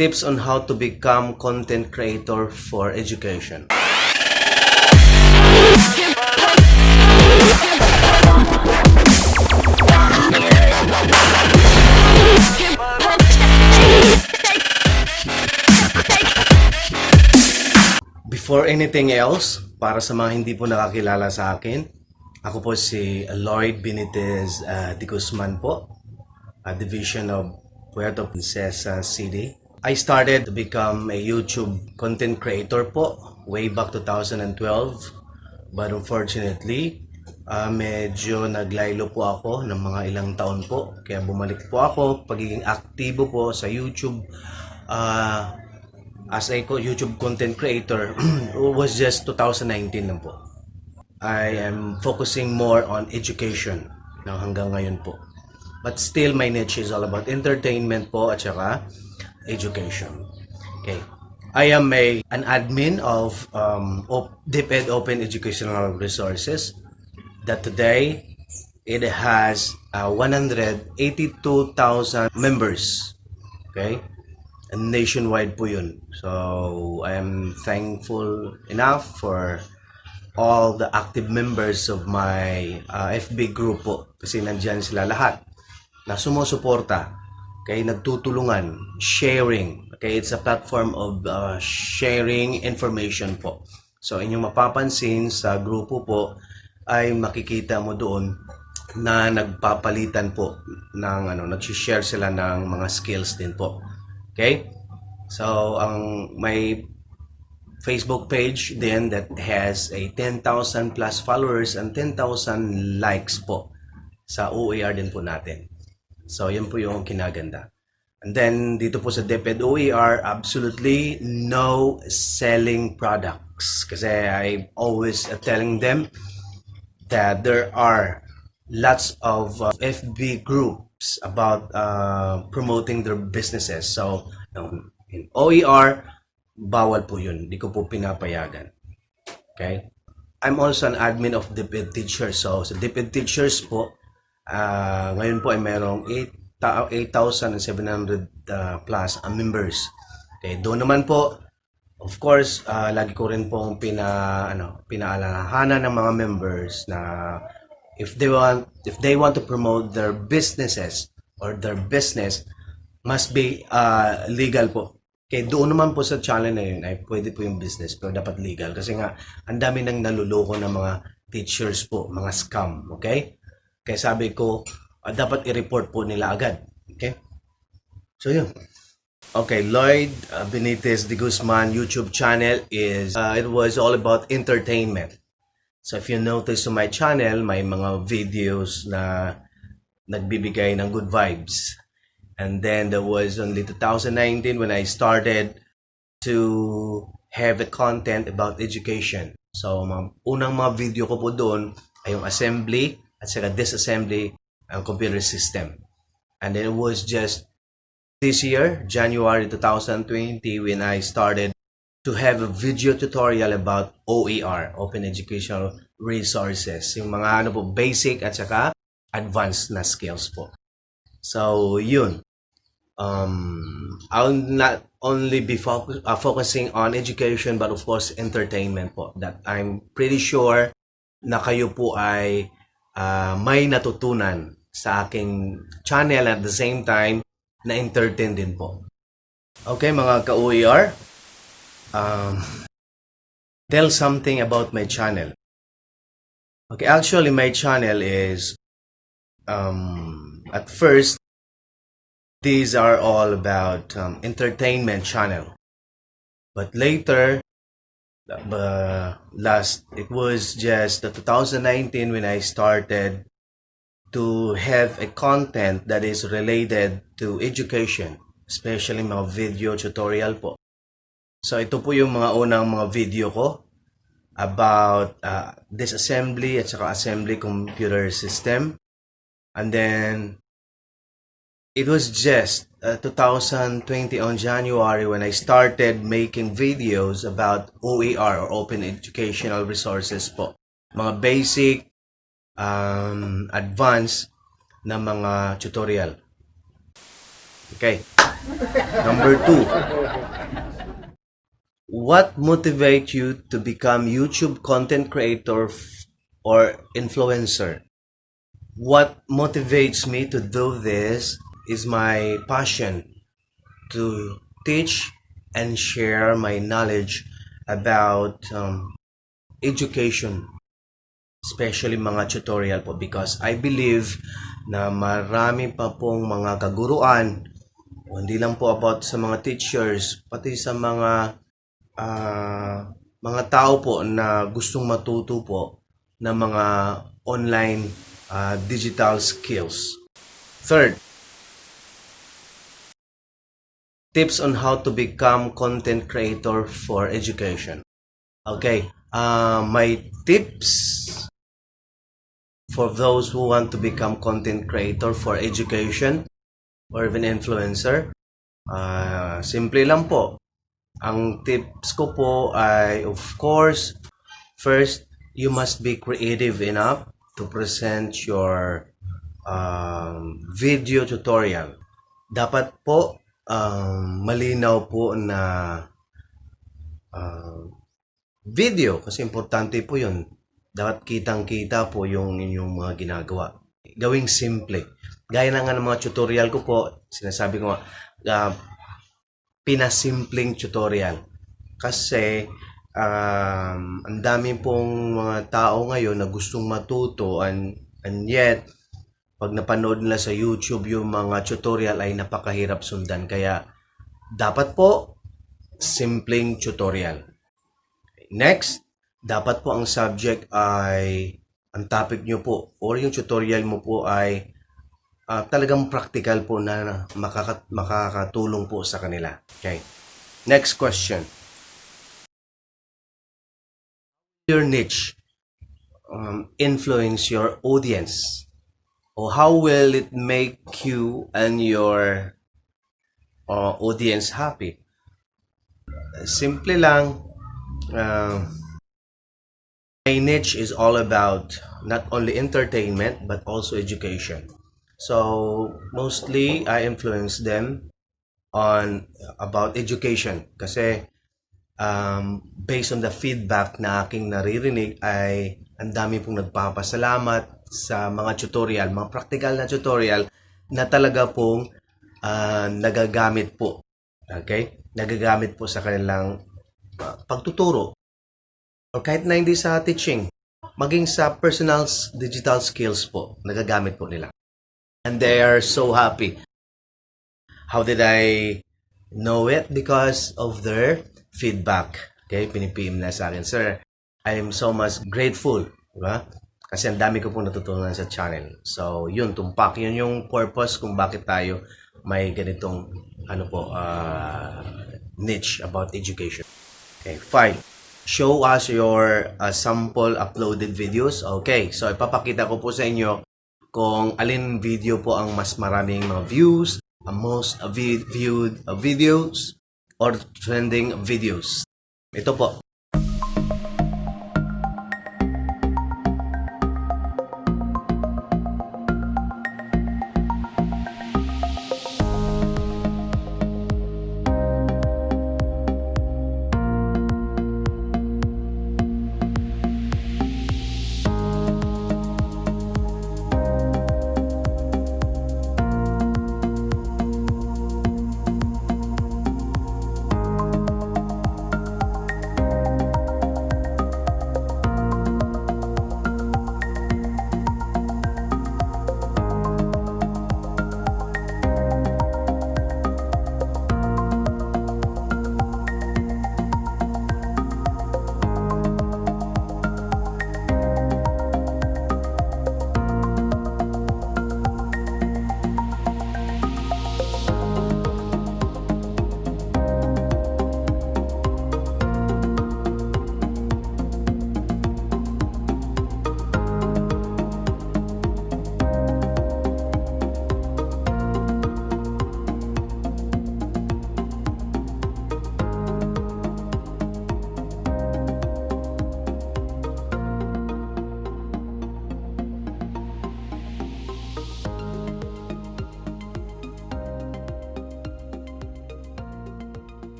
Tips on how to become content creator for education. Before anything else, para sa mga hindi po nakakilala sa akin, ako po si Lloyd Benitez de Guzman po, a division of Puerto Princesa City. I started to become a YouTube content creator po way back 2012, but unfortunately, medyo naglaylo po ako ng mga ilang taon po. Kaya bumalik po ako, pagiging aktibo po sa YouTube as a YouTube content creator was just 2019 lang po. I am focusing more on education hanggang ngayon po. But still, my niche is all about entertainment po at saka education. Okay. I am an admin of DepEd Open Educational Resources that today it has 182,000 members. Okay? And nationwide po yun. So, I am thankful enough for all the active members of my FB group po. Kasi nandyan sila lahat na sumusuporta. Okay, nagtutulungan, sharing. Okay, it's a platform of sharing information po. So, inyong mapapansin sa grupo po ay makikita mo doon na nagpapalitan po ng nag-share sila ng mga skills din po. Okay? So, may Facebook page din that has a 10,000 plus followers and 10,000 likes po sa OER din po natin. So, yun po yung kinaganda. And then, dito po sa DepEd OER, absolutely no selling products. Kasi I'm always telling them that there are lots of FB groups about promoting their businesses. So, in OER, bawal po yun. Hindi ko po pinapayagan. Okay? I'm also an admin of DepEd Teachers. So, sa DepEd Teachers po, ngayon po ay mayroong 8,700 plus members. Okay, doon naman po, of course, lagi ko rin pong pinaalalahanan ng mga members na if they want to promote their businesses or their business, must be legal po. Okay, doon naman po sa channel na yun ay pwede po yung business pero dapat legal kasi nga ang dami nang naluloko ng mga teachers po, mga scam, okay? Kaya sabi ko, dapat i-report po nila agad. Okay? So, yun. Okay, Lloyd Benitez de Guzman YouTube channel is, it was all about entertainment. So, if you notice on my channel, may mga videos na nagbibigay ng good vibes. And then, there was only 2019 when I started to have a content about education. So, unang mga video ko po doon ay yung assembly, at saka disassembly ang computer system. And then it was just this year, January 2020, when I started to have a video tutorial about OER, Open Educational Resources. Yung mga po, basic at saka advanced na skills po. So, yun. I'll not only be focusing on education, but of course, entertainment po. That I'm pretty sure na kayo po ay may natutunan sa aking channel at the same time na-entertain din po. Okay, mga ka-OER, tell something about my channel. Okay, actually my channel is at first these are all about entertainment channel, but later it was just 2019 when I started to have a content that is related to education, especially mga video tutorial po. So ito po yung mga unang mga video ko about disassembly at saka assembly computer system. And then it was just 2020 on January when I started making videos about OER or Open Educational Resources po. Mga basic, advanced na mga tutorial. Okay. Number 2, what motivates you to become YouTube content creator or influencer? What motivates me to do this is my passion to teach and share my knowledge about education, especially mga tutorial po, because I believe na marami pa pong mga kaguruan, hindi lang po about sa mga teachers, pati sa mga tao po na gustong matuto po ng mga online digital skills. Third, tips on how to become content creator for education. Okay, my tips for those who want to become content creator for education or even influencer, simple lang po. Ang tips ko po ay, of course, first, you must be creative enough to present your video tutorial. Dapat po malinaw po na video, kasi importante po yun. Dapat kitang-kita po yung inyong mga ginagawa. Gawing simple. Gaya na nga ng mga tutorial ko po, sinasabi ko nga, pinasimpleng tutorial. Kasi, ang dami pong mga tao ngayon na gustong matuto and yet, pag napanood nila sa YouTube yung mga tutorial ay napakahirap sundan. Kaya, dapat po, simpleng tutorial. Next, dapat po ang subject ay, ang topic nyo po, or yung tutorial mo po ay talagang practical po na makakatulong po sa kanila. Okay. Next question. Your niche influence your audience? Or how will it make you and your audience happy? Simple lang. My niche is all about not only entertainment but also education. So mostly I influence them on about education kasi based on the feedback na aking naririnig ay ang dami pong nagpapasalamat sa mga tutorial, mga practical na tutorial na talaga pong nagagamit po. Okay? Nagagamit po sa kanilang pagtuturo. O kahit na hindi sa teaching, maging sa personal digital skills po, nagagamit po nila. And they are so happy. How did I know it? Because of their feedback. Okay, pinipim na sa akin, sir, I am so much grateful. Diba? Kasi ang dami ko pong natutunan sa channel. So, yun, tumpak. Yun yung purpose kung bakit tayo may ganitong niche about education. Okay, fine. Show us your sample uploaded videos. Okay, so ipapakita ko po sa inyo kung alin video po ang mas maraming mga views, most viewed videos, or trending videos. Ito po.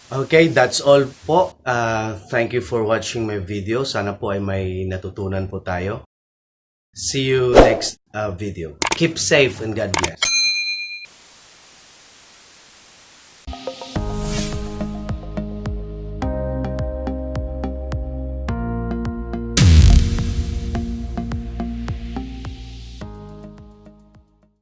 Okay, that's all po. Thank you for watching my video. Sana po ay may natutunan po tayo. See you next video. Keep safe and God bless.